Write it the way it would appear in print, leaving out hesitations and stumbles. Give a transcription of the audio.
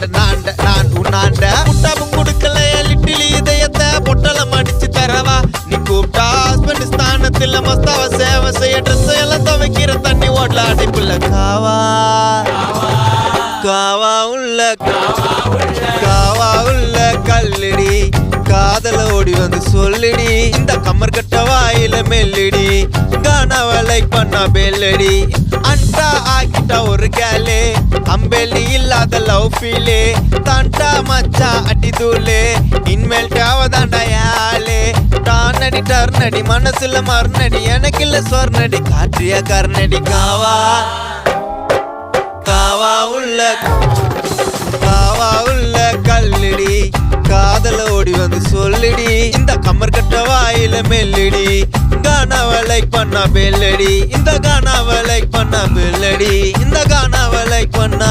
நான் உன்னாண்ட முட்டாவும் கொடுக்கலைய லிட்டிலி இதயத்தை பொட்டலம் அடிச்சு தரவா நீ கூப்பிட்டா ஹஸ்பண்ட் ஸ்தானத்துல மஸ்தாவ சேவை செய்ய ட்ரெஸ் எல்லாம் துவைக்கிற தண்ணி ஓடல அடைப்புல காவா காவா உள்ள கல்லடி காதல ஓடி வந்து சொல்லுடி இந்த கம்மர் கட்ட வாயில மெல்லடி கானாவ லைக் பண்ணா பெல்லடி அண்டா ஆக்கிட்டா ஒரு கேலே அம்பெல்லி இல்லாத லவ் ஃபீலே தாண்டா மச்சா அடி தூளே இன்மேல் தேவதாண்டா யாலே டானடி டர்னடி மனசுல மர்னடி எனக்கு இல்ல சொர்ணடி காற்றிய கர்ணடி காவா காவா உள்ள கல்லடி காதல ஓடி வந்து சொல்லுடி இந்த கம்மர் கட்ட வாயில மெல்லடி கானாவ லைக் பண்ணா பெல்லடி இந்த கானாவ லைக் பண்ணா பெல்லடி இந்த கானாவ லைக் பண்ணா